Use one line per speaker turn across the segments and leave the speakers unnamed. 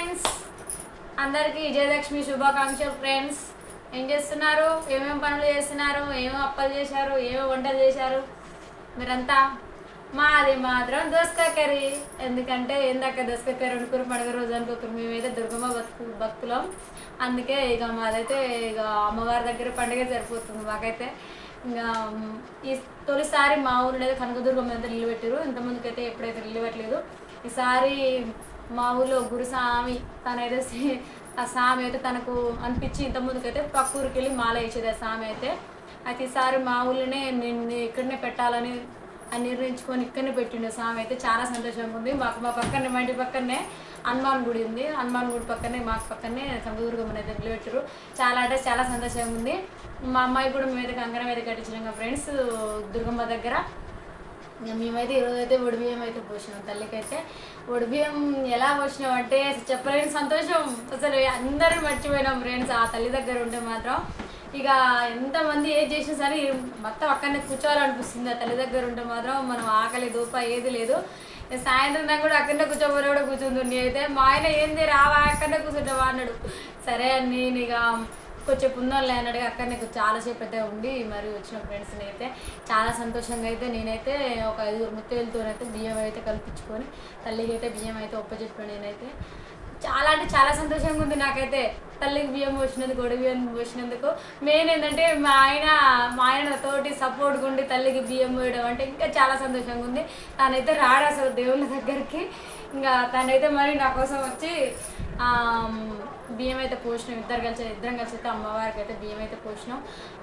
Friends, అందరికీ విజయలక్ష్మి శుభాకాంక్షలు. Friends, ఏం చేస్తున్నారు? ఏమేమి పనులు చేస్తున్నారు? ఏమేమి అప్పలు చేశారు? ఏమేమి వంటలు చేశారు మీరంతా? మాది మాత్రం దోసకాయ కర్రీ. ఎందుకంటే ఏందాక దోసకాయ కర్రీ వండుకుని పండుగ రోజు అనుకోకరు. మేమైతే దుర్గమ్మ భక్తులం. అందుకే ఇక మాదైతే ఇక అమ్మవారి దగ్గర పండుగ సరిపోతుంది మాకైతే. ఇంకా ఈ తొలిసారి మా ఊరిలో అయితే కనకదుర్గమ్మ అయితే ఇల్లు పెట్టారు. ఇంతకుముందుకైతే ఎప్పుడైతే ఇల్లు పెట్టలేదు. ఈసారి మా ఊళ్ళో గురుస్వామి తనైతే ఆ స్వామి అయితే తనకు అనిపించి ఇంతకుముందుకైతే పక్క ఊరికి వెళ్ళి మాల వేసేది ఆ స్వామి అయితే ఈసారి మా ఊళ్ళోనే నేను ఇక్కడనే పెట్టాలని నిర్ణయించుకొని ఇక్కడనే పెట్టిండే స్వామి అయితే చాలా సంతోషంగా ఉంది. మా పక్కనే మా ఇంటి పక్కనే హనుమాన్ గుడి ఉంది. హనుమాన్ గుడి పక్కనే మాకు పక్కనే కనకదుర్గమ్మని అయితే పెట్టారు. చాలా అంటే చాలా సంతోషంగా ఉంది. మా అమ్మాయి కూడా మేమైతే కంకణం అయితే కట్టించినాం ఫ్రెండ్స్ దుర్గమ్మ దగ్గర. మేమైతే ఈరోజు అయితే ఒడిబియ్యం అయితే పోసినాం తల్లికైతే. ఒడిబియ్యం ఎలా పోసినాం అంటే చెప్పలేని సంతోషం. అసలు అందరూ మర్చిపోయినాం ఫ్రెండ్స్ ఆ తల్లి దగ్గర ఉంటే మాత్రం. ఇక ఎంతమంది ఏది చేసినా సరే మొత్తం అక్కడనే కూర్చోవాలనిపిస్తుంది. ఆ తల్లి దగ్గర ఉంటే మాత్రం మనం ఆకలి దూప ఏది లేదు. సాయంత్రం దాకా కూడా అక్కడనే కూర్చోబోలే కూడా కూర్చుంటుంది. అయితే మా ఆయన ఏంది రావా అక్కడనే కూర్చుంటావా అన్నాడు. సరే అని నేను ఇక కొంచెం పున్నోళ్ళు అన్నాడు. అక్కడనే చాలాసేపు అయితే ఉండి మరి వచ్చిన ఫ్రెండ్స్ని అయితే చాలా సంతోషంగా అయితే నేనైతే ఒక 5 ముత్తైదులతోనైతే బియ్యం అయితే కల్పించుకొని తల్లికి అయితే బియ్యం అయితే ఒప్పచెప్పాను. నేనైతే చాలా అంటే చాలా సంతోషంగా ఉంది నాకైతే తల్లికి బియ్యం పోసినందుకు ఒడి బియ్యం పోసినందుకు. మెయిన్ ఏంటంటే మా ఆయన తోటి సపోర్ట్గా ఉండి తల్లికి బియ్యం పోయడం అంటే ఇంకా చాలా సంతోషంగా ఉంది. తనైతే రాడు అసలు దేవుళ్ళ దగ్గరికి. ఇంకా తనైతే మరి నా కోసం వచ్చి బియ్యం అయితే పోసినాం. ఇద్దరం కలిసి అయితే అమ్మవారికి అయితే బియ్యం అయితే పోసినాం.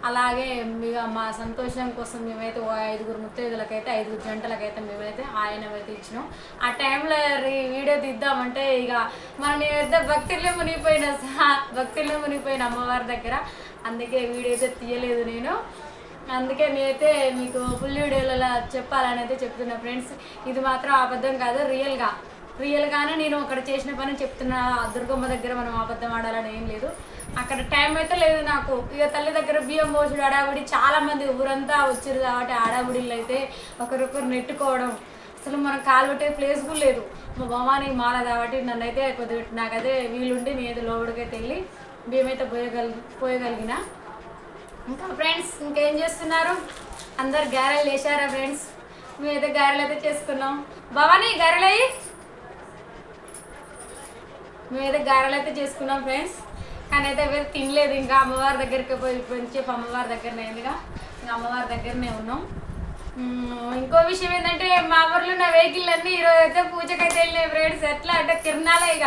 అలాగే ఇక మా సంతోషం కోసం మేమైతే 5 ముత్తైదులకైతే 5 జంటలకైతే మేమైతే ఆయన అయితే ఇచ్చినాం. ఆ టైంలో వీడియో తీద్దామంటే ఇక నేనైతే భక్తుల్లో మునిగిపోయిన అమ్మవారి దగ్గర. అందుకే వీడియో అయితే తీయలేదు నేను. అందుకే నేనైతే మీకు ఫుల్ వీడియోలలో చెప్పాలని అయితే చెప్తున్నా ఫ్రెండ్స్. ఇది మాత్రం అబద్ధం కాదు, రియల్గానే నేను అక్కడ చేసిన పని చెప్తున్నా. దుర్గమ్మ దగ్గర మనం అబద్ధం ఆడాలని ఏం లేదు. అక్కడ టైం అయితే లేదు నాకు. ఇక తల్లి దగ్గర బియ్యం పోసుడు ఆడావిడి చాలా మంది ఊరంతా వచ్చారు కాబట్టి ఆడావిడిలు అయితే ఒకరొకరు నెట్టుకోవడం అసలు మనం కాలు పెట్టే ప్లేస్ కూడా లేదు. మా భవానీ మాల కాబట్టి నన్ను అయితే కొద్దిగా నాకైతే వీలుండి నేనైతే లోపలికైతే వెళ్ళి బియ్యం అయితే పోయగలిగిన. ఇంకా ఫ్రెండ్స్ ఇంకేం చేస్తున్నారు? అందరు గారెలు వేసారా ఫ్రెండ్స్? మేమైతే గారెలు అయితే చేసుకున్నాం. భవానీ గారెలు అయ్యి మేమైతే గారెలు అయితే చేసుకున్నాం ఫ్రెండ్స్. కానీ అయితే తినలేదు. ఇంకా అమ్మవారి దగ్గరికి చెప్పి అమ్మవారి దగ్గరనే అయిందిగా. ఇంకా అమ్మవారి దగ్గరనే ఉన్నాం. ఇంకో విషయం ఏంటంటే మా ఊర్లో ఉన్న వెహికల్ అన్నీ ఈరోజు అయితే పూజకైతే వెళ్ళినాయి ఫ్రెండ్స్. ఎట్లా అంటే తిరణాలే ఇక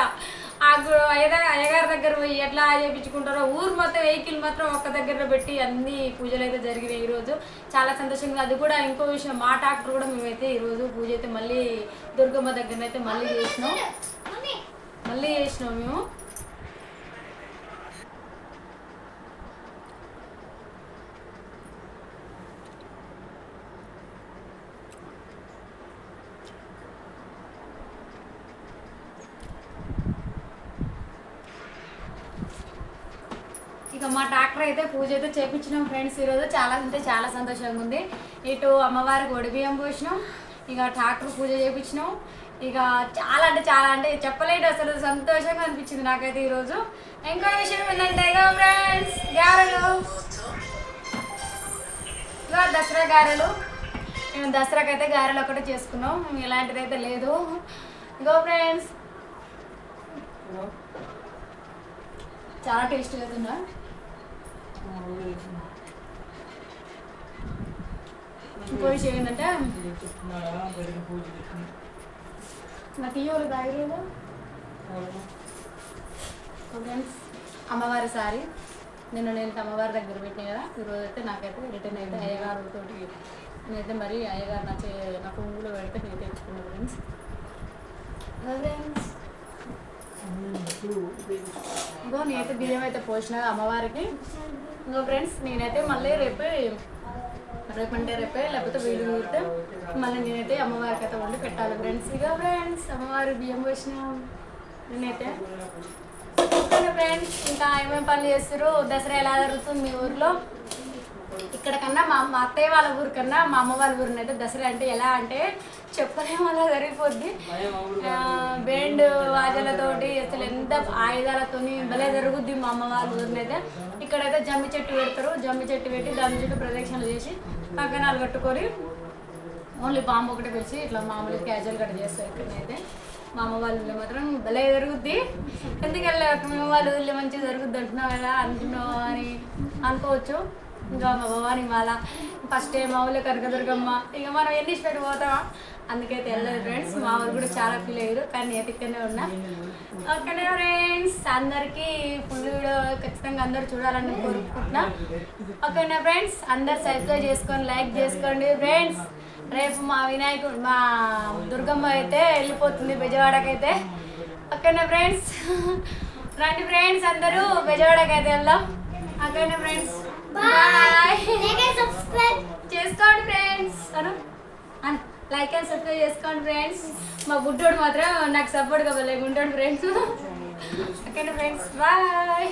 అయ్యగారి దగ్గర పోయి ఎట్లా చేయించుకుంటారో ఊరు మొత్తం వెహికల్ మాత్రం ఒక్క దగ్గర పెట్టి అన్ని పూజలు అయితే జరిగినాయి ఈరోజు. చాలా సంతోషంగా. అది కూడా ఇంకో విషయం, మా ట్రాక్టర్ కూడా మేమైతే ఈరోజు పూజ అయితే మళ్ళీ దుర్గమ్మ దగ్గరనైతే మళ్ళీ చేసినాం మేము. ఇక మా ట్రాక్టర్ అయితే పూజ అయితే చేయించినాం ఫ్రెండ్స్ ఈరోజు. చాలా అంటే చాలా సంతోషంగా ఉంది. ఇటు అమ్మవారికి ఒడి బియ్యం పోసినాం, ఇక ట్రాక్టర్ పూజ చేయించినాం. ఇక చాలా అంటే చెప్పలేడు అసలు. సంతోషంగా అనిపించింది నాకైతే ఈరోజు. ఇంకో విషయం ఏంటంటే ఇక ఫ్రెండ్స్ గారెలు, ఇక దసరా గారెలు. మేము దసరాకి అయితే గారెలు ఒకటి చేసుకున్నాం, ఇలాంటిది అయితే లేదు. ఇగో ఫ్రెండ్స్ చాలా టేస్ట్గా అవుతుందా. ఇంకో విషయం ఏంటంటే నాకు ఇవ్వరు దాగిలేదు ఫ్రెండ్స్. అమ్మవారి సారీ నేను అమ్మవారి దగ్గర పెట్టినా కదా. ఈరోజు అయితే నాకైతే రిటర్న్ అయితే అయ్యగారితో నేనైతే మరి అయ్యగారు నా పువ్వులో పెడితే నేను తెచ్చుకున్నాను ఫ్రెండ్స్. ఇంకో నేనైతే బియ్యం అయితే పోసిన అమ్మవారికి. ఇంకో ఫ్రెండ్స్ నేనైతే మళ్ళీ రేపే లేకపోతే వీలు కుడితే మళ్ళీ నేనైతే అమ్మవారికి అయితే వండి పెట్టాలి ఫ్రెండ్స్. ఇక ఫ్రెండ్స్ అమ్మవారి బియ్యం పోసిన నేనైతే ఫ్రెండ్స్. ఇంకా ఏమేమి పనులు చేస్తారు? దసరా ఎలా జరుగుతుంది మీ ఊర్లో? ఇక్కడ కన్నా మా అత్తయ్య వాళ్ళ ఊరు కన్నా మా అమ్మ వాళ్ళ ఊరిని అయితే దసరా అంటే ఎలా అంటే చెప్పలేము, అలా జరిగిపోద్ది. బేండ్ వాజ పూజలతోటి అసలు ఎంత ఆయుధాలతో భలే జరుగుద్ది మా అమ్మ వాళ్ళ ఊరిలో అయితే. ఇక్కడైతే జమ్మి చెట్టు పెడతారు, జమ్మి చెట్టు పెట్టి దాని చుట్టూ ప్రదక్షిణలు చేసి కంకణాలు కట్టుకొని ఓన్లీ పాము ఒకటి పిలిచి ఇట్లా మామూలుగా క్యాజువల్ కట్ చేస్తారు. ఇక్కడైతే మా అమ్మ వాళ్ళ ఊళ్ళో మాత్రం భలే జరుగుద్ది. ఎందుకల్లా మా వాళ్ళ ఊళ్ళో మంచిగా జరుగుద్ది అంటున్నావు కదా అంటున్నావు అని అనుకోవచ్చు. ఇంకా మా భవాని మాల ఫస్ట్ టైం మా ఊళ్ళో కనకదుర్గమ్మ, ఇక మనం ఎన్ని ఇష్టపడి పోతామా, అందుకైతే వెళ్ళలేదు ఫ్రెండ్స్. మా వాళ్ళు కూడా చాలా ఫీల్ అయ్యారు, కానీ నేను ఇక్కడనే ఉన్నా. ఓకేనే ఫ్రెండ్స్, అందరికీ ఫుల్ వీడియో ఖచ్చితంగా అందరూ చూడాలని కోరుకుంటున్నా. ఓకేనా ఫ్రెండ్స్, అందరు సబ్స్క్రైబ్ చేసుకొని లైక్ చేసుకోండి ఫ్రెండ్స్. రేపు మా వినాయకుడు మా దుర్గమ్మ అయితే వెళ్ళిపోతుంది బెజవాడకైతే. ఓకేనా ఫ్రెండ్స్, రండి ఫ్రెండ్స్ అందరూ బెజవాడకి అయితే వెళ్దాం. ఓకేనా ఫ్రెండ్స్, బాయ్. సబ్స్క్రైబ్ చేసుకోండి ఫ్రెండ్స్, లైక్ అండ్ సబ్స్క్రైబ్ చేసుకోండి ఫ్రెండ్స్. మా గుడ్డోడు మాత్రం నాకు సపోర్ట్ కావాలి ఉంటాడు ఫ్రెండ్స్. ఓకేనా ఫ్రెండ్స్, బాయ్.